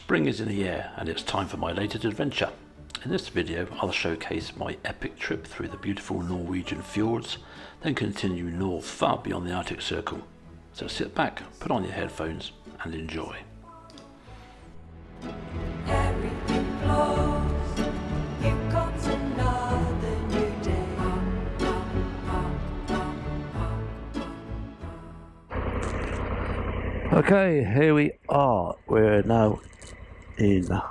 Spring is in the air and it's time for my latest adventure. In this video I'll showcase my epic trip through the beautiful Norwegian fjords, then continue north far beyond the Arctic Circle. So sit back, put on your headphones and enjoy. Everything flows, here comes another new day. Okay, here we are. We're now in the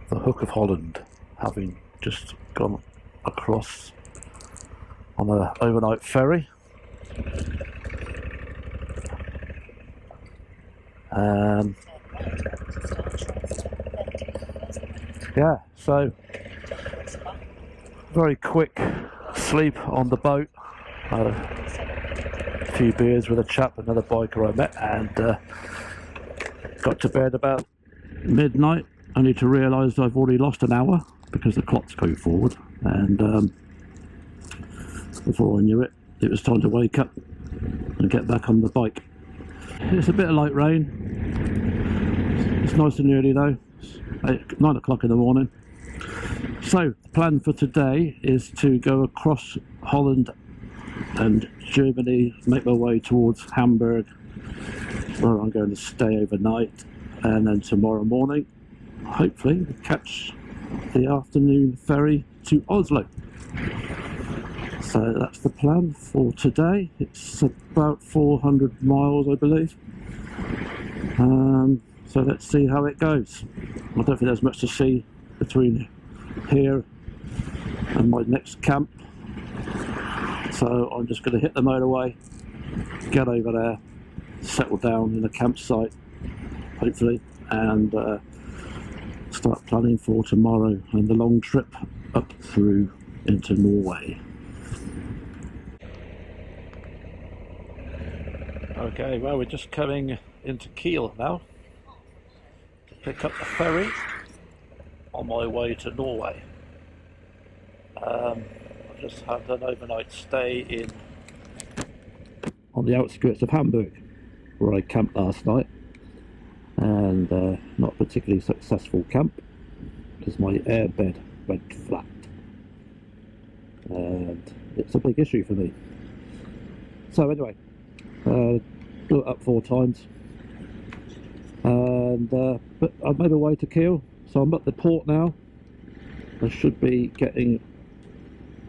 Hook of Holland, having just gone across on an overnight ferry. Yeah, so very quick sleep on the boat. A few beers with a chap, another biker I met, and got to bed about midnight, only to realise I've already lost an hour because the clock's going forward, and before I knew it, it was time to wake up and get back on the bike. It's a bit of light rain. It's nice and early though. It's 9 o'clock in the morning. So the plan for today is to go across Holland and Germany, make my way towards Hamburg, where I'm going to stay overnight, and then tomorrow morning hopefully catch the afternoon ferry to Oslo. So that's the plan for today. It's about 400 miles I believe, so let's see how it goes. I don't think there's much to see between here and my next camp, so I'm just going to hit the motorway, get over there, settle down in a campsite hopefully, and start planning for tomorrow and the long trip up through into Norway. Okay, well, we're just coming into Kiel now to pick up the ferry on my way to Norway. I've just had an overnight stay on the outskirts of Hamburg, where I camped last night, and not a particularly successful camp because my airbed went flat, and it's a big issue for me. So anyway, blew it up 4 times, and but I've made my way to Kiel, so I'm at the port now. I should be getting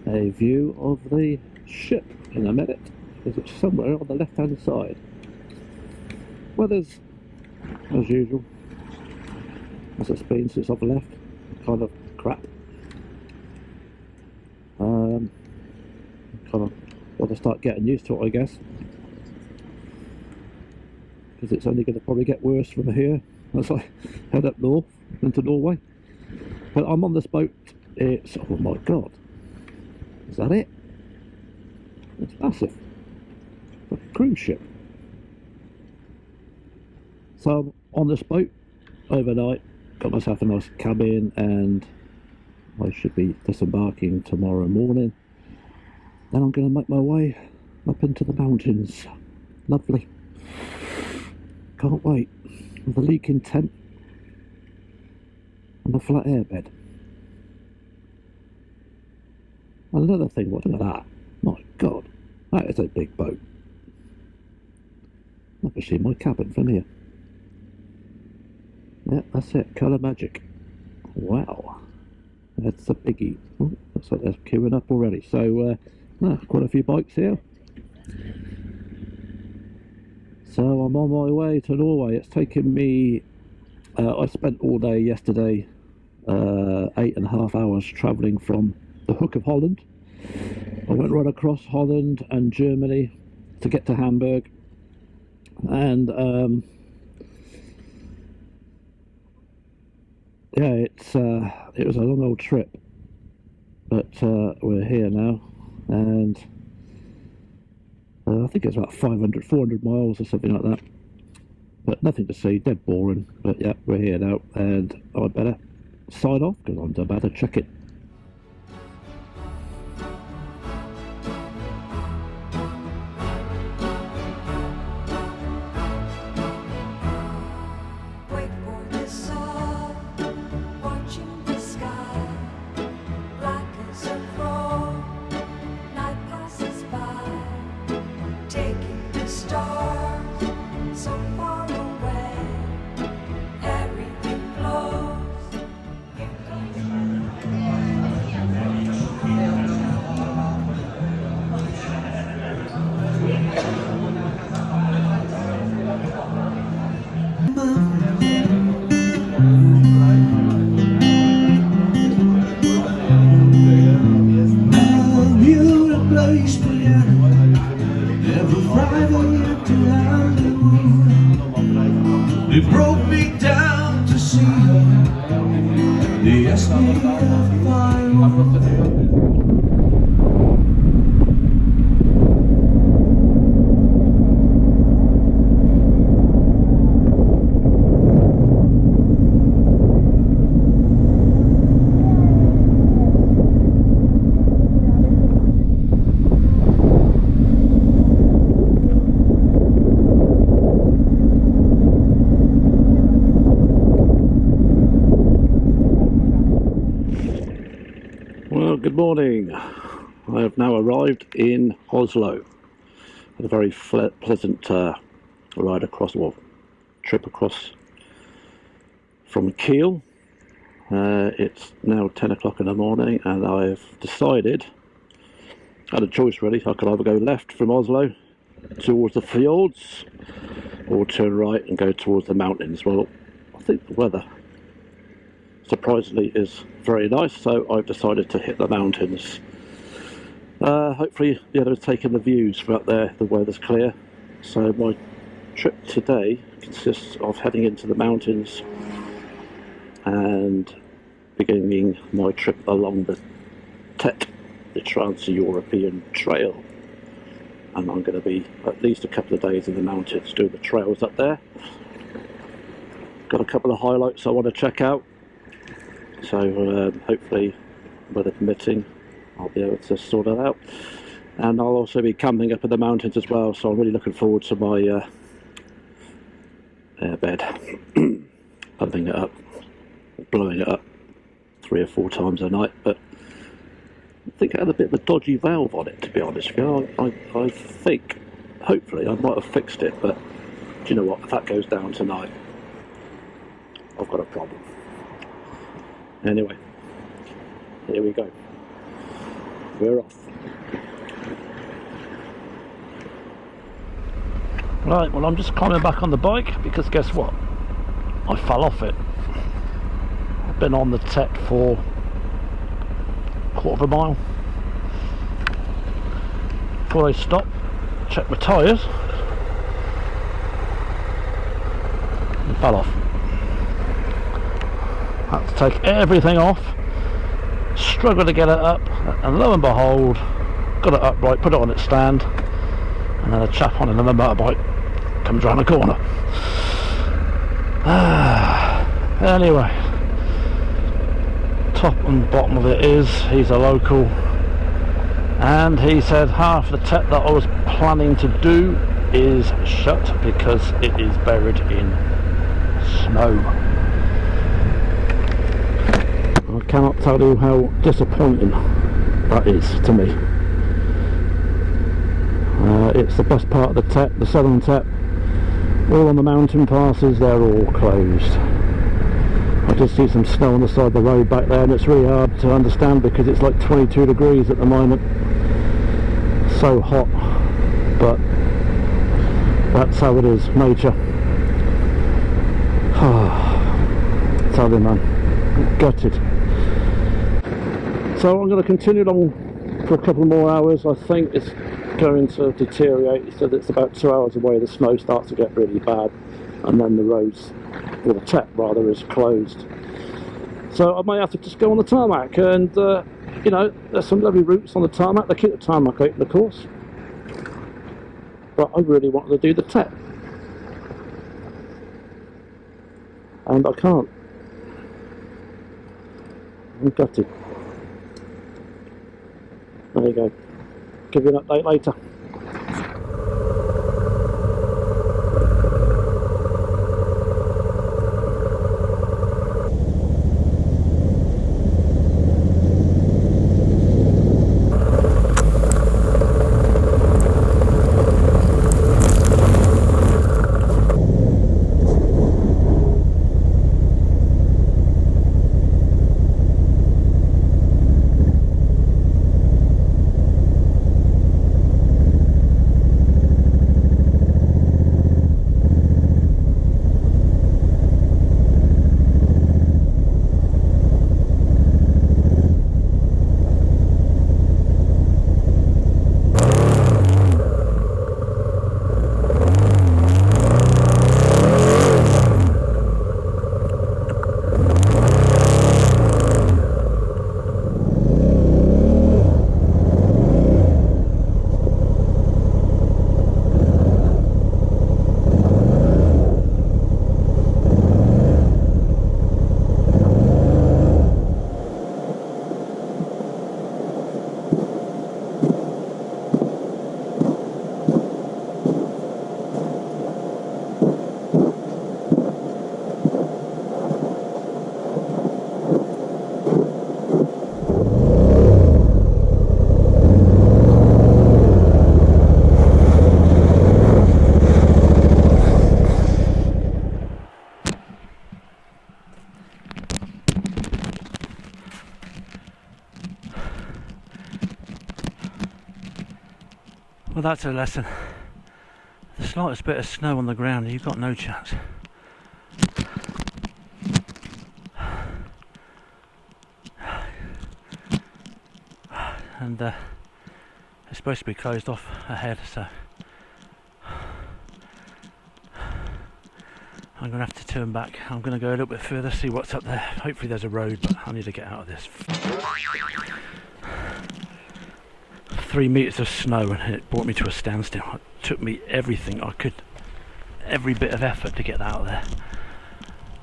a view of the ship in a minute, because it's somewhere on the left hand side. Weather's as usual, as it's been since I've left, kind of crap. Kind of got to start getting used to it, I guess, because it's only going to probably get worse from here as I head up north into Norway. But I'm on this boat. It's, oh my god, is that it? It's massive, like a cruise ship. So I'm on this boat overnight, got myself a nice cabin, and I should be disembarking tomorrow morning. Then I'm going to make my way up into the mountains. Lovely. Can't wait. With a leaking tent and a flat airbed. And another thing, look at that. My god, that is a big boat. I can see my cabin from here. Yeah, that's it, colour magic. Wow, that's a biggie. Oh, looks like they're queuing up already. So, quite a few bikes here. So I'm on my way to Norway. It's taken me, I spent all day yesterday, 8.5 hours travelling from the Hook of Holland. I went right across Holland and Germany to get to Hamburg, and yeah, it was a long old trip, but we're here now, and I think it's about 400 miles or something like that, but nothing to see, dead boring. But yeah, we're here now, and I better sign off because I'm about to check it. Wait for Well, good morning. I have now arrived in Oslo. Had a very pleasant ride across, or trip across from Kiel. It's now 10 o'clock in the morning, and I've decided, I had a choice really. I could either go left from Oslo towards the fjords, or turn right and go towards the mountains. Well, I think the weather surprisingly is very nice, so I've decided to hit the mountains. Hopefully be able to take in the views from up there. The weather's clear, so my trip today consists of heading into the mountains and beginning my trip along the TET, the Trans-European Trail, and I'm going to be at least a couple of days in the mountains doing the trails up there. Got a couple of highlights I want to check out. So hopefully, weather permitting, I'll be able to sort that out. And I'll also be camping up in the mountains as well, so I'm really looking forward to my airbed. Pumping it up, blowing it up 3 or 4 times a night. But I think it had a bit of a dodgy valve on it, to be honest with you. I think, hopefully, I might have fixed it, but do you know what? If that goes down tonight, I've got a problem. Anyway, here we go. We're off. Right, well, I'm just climbing back on the bike because guess what? I fell off it. I've been on the TET for a quarter of a mile. Before I stop, check my tyres, and fell off. Had to take everything off, struggled to get it up, and lo and behold, got it upright, put it on its stand, and then a chap on another motorbike comes round the corner. Anyway, top and bottom of it is, he's a local, and he said half the TET that I was planning to do is shut because it is buried in snow. I cannot tell you how disappointing that is to me. It's the best part of the TET, the southern TET. All on the mountain passes, they're all closed. I just see some snow on the side of the road back there, and it's really hard to understand because it's like 22 degrees at the moment. So hot, but that's how it is, nature. Tell you, man, gutted. So I'm going to continue on for a couple more hours. I think it's going to deteriorate. He said it's about 2 hours away. The snow starts to get really bad, and then the roads, or the TET rather, is closed. So I may have to just go on the tarmac, and you know, there's some lovely routes on the tarmac. They keep the tarmac open, of course, but I really wanted to do the TET, and I can't. I'm gutted. There you go. Give you an update later. Well, that's a lesson. The slightest bit of snow on the ground, you've got no chance. And it's supposed to be closed off ahead, so I'm going to have to turn back. I'm going to go a little bit further, see what's up there. Hopefully there's a road, but I need to get out of this. 3 meters of snow, and it brought me to a standstill. It took me everything I could, every bit of effort to get out of there.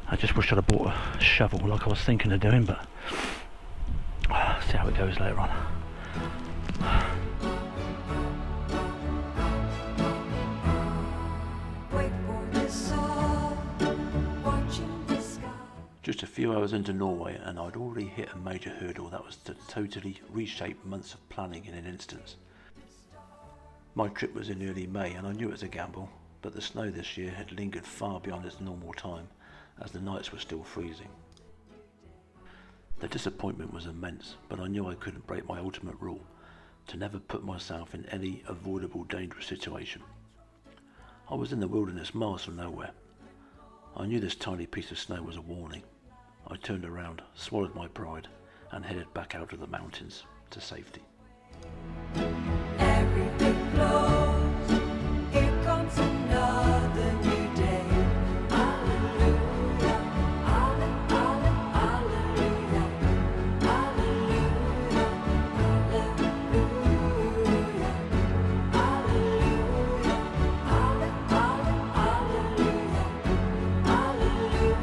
I just wish I'd have bought a shovel like I was thinking of doing, but see how it goes later on. Just a few hours into Norway and I'd already hit a major hurdle that was to totally reshape months of planning in an instance. My trip was in early May and I knew it was a gamble, but the snow this year had lingered far beyond its normal time as the nights were still freezing. The disappointment was immense, but I knew I couldn't break my ultimate rule, to never put myself in any avoidable dangerous situation. I was in the wilderness miles from nowhere. I knew this tiny piece of snow was a warning. I turned around, swallowed my pride, and headed back out of the mountains to safety. Everything flows. Here comes another new day. Hallelujah, hallelujah, hallelujah, hallelujah, hallelujah,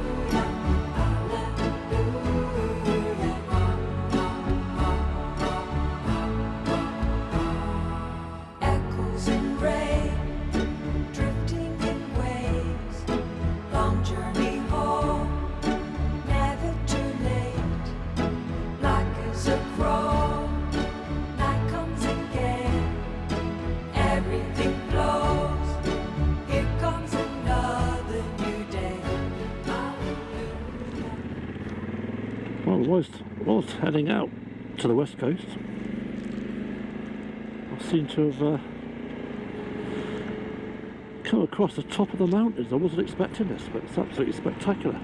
echoes in rain, drifting in waves, long journey home, never too late. Black as a crow, night comes again. Everything flows. Here comes another new day. Well, I was heading out to the west coast. I seem to have come across the top of the mountains. I wasn't expecting this, but it's absolutely spectacular.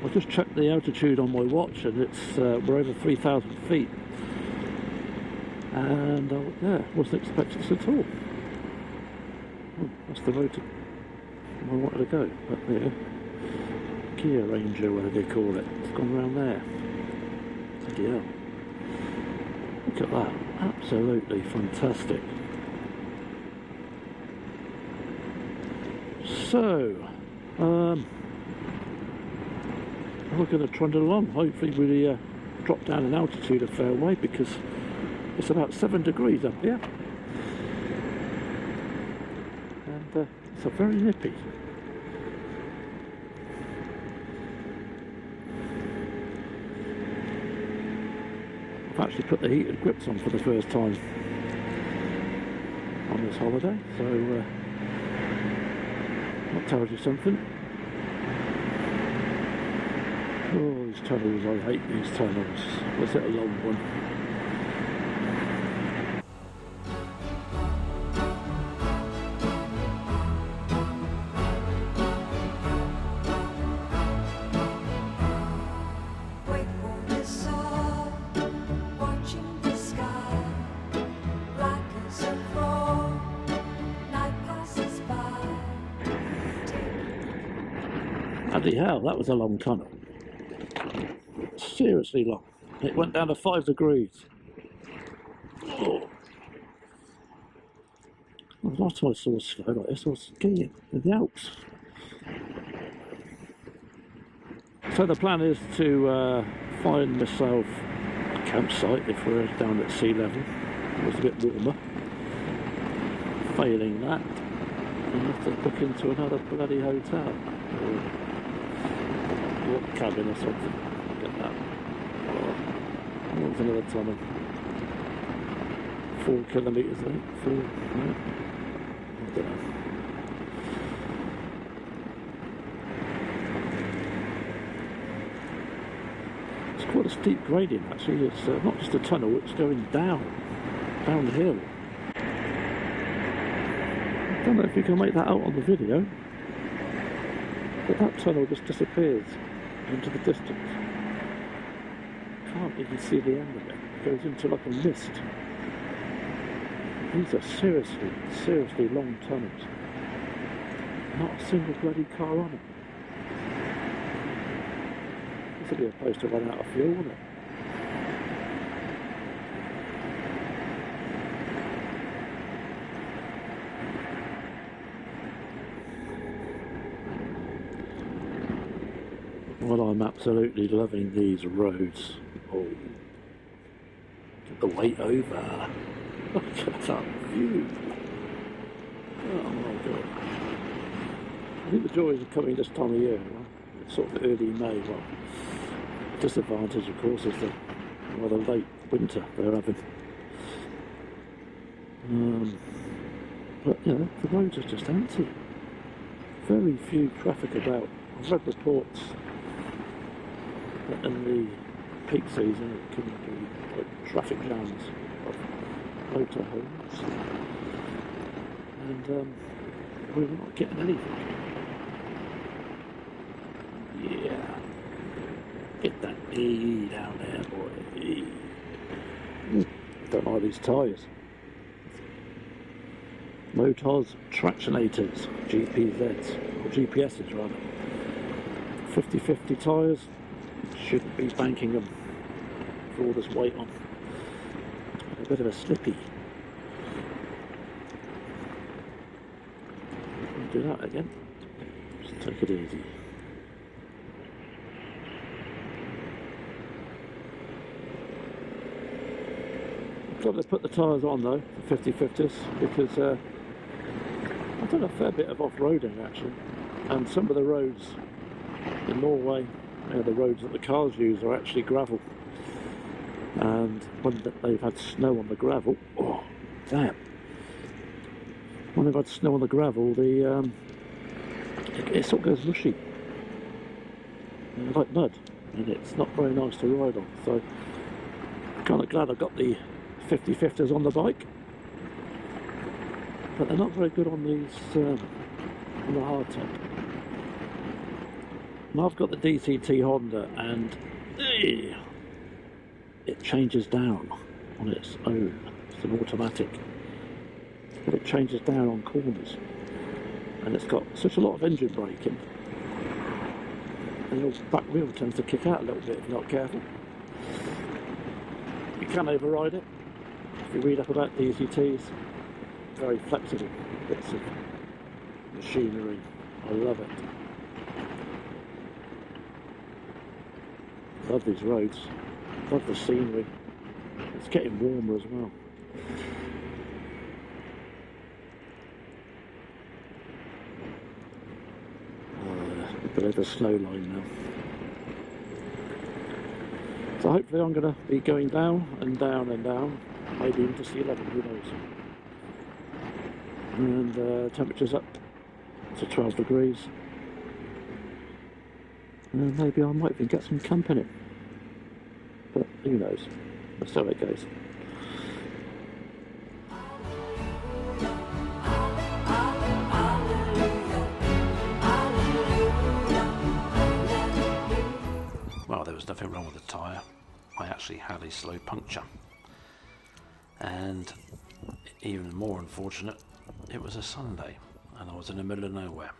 I just checked the altitude on my watch and it's we're over 3,000 feet. And yeah, wasn't expecting this at all. Oh, that's the road I wanted to go, but yeah, Gear Ranger, whatever they call it, it's gone around there. Bloody hell. Look at that, absolutely fantastic. So, we're going to trundle along. Hopefully we drop down in altitude a fair way because it's about 7 degrees up here. And it's a very nippy. I've actually put the heated grips on for the first time on this holiday, so that tells you something. Oh, these tunnels, I hate these tunnels. Was it a long one? Wait for the sun, watching the sky, black as a crow, night passes by. Bloody hell, that was a long tunnel. Seriously long. It went down to 5 degrees. Oh. The last time I saw snow like this, I was skiing in the Alps. So the plan is to find myself a campsite if we're down at sea level. It was a bit warmer. Failing that, I have to book into another bloody hotel. Or cabin or something. Get that. What was another tunnel? 4 kilometres, I think. 4, no? I don't know. It's quite a steep gradient actually. It's not just a tunnel, it's going downhill. don't know if you can make that out on the video, but that tunnel just disappears into the distance. Can't even see the end of it. It goes into like a mist. These are seriously, seriously long tunnels. Not a single bloody car on it. This will be a place to run out of fuel, won't it? Well, I'm absolutely loving these roads. Oh, get the weight over. Look at that view. Oh my god. I think the joys of coming this time of year, well, it's sort of early May. Well, the disadvantage, of course, is the rather late winter they're having. But, you know, the roads are just empty. Very few traffic about. I've read reports that in the peak season it can be like traffic jams of motorhomes, and we're not getting anything. Yeah, get that E down there, boy. E. Don't like these tyres. Motors Tractionators, GPZs, or GPSs rather. 50-50 tyres. Shouldn't be banking them for all this weight on. A bit of a slippy. I'll do that again. Just take it easy. I've got to put the tyres on though, the 50-50s, because I've done a fair bit of off-roading actually, and some of the roads in Norway, the roads that the cars use are actually gravel, and when they've had snow on the gravel, oh damn, when they've had snow on the gravel, it sort of goes mushy, like mud, and it's not very nice to ride on. So I'm kind of glad I got the 50-50s on the bike, but they're not very good on these on the hardtop. Now I've got the DCT Honda, and it changes down on its own. It's an automatic, but it changes down on corners, and it's got such a lot of engine braking, and your back wheel tends to kick out a little bit if you're not careful. You can override it if you read up about DCTs. Very flexible bits of machinery. I love it. Love these roads, love the scenery. It's getting warmer as well. Below the snow line now. So hopefully I'm going to be going down and down and down, maybe into sea level, who knows. And temperature's up to 12 degrees. And maybe I might even get some company, but who knows, that's how it goes. Well, there was nothing wrong with the tyre. I actually had a slow puncture, and even more unfortunate, it was a Sunday and I was in the middle of nowhere.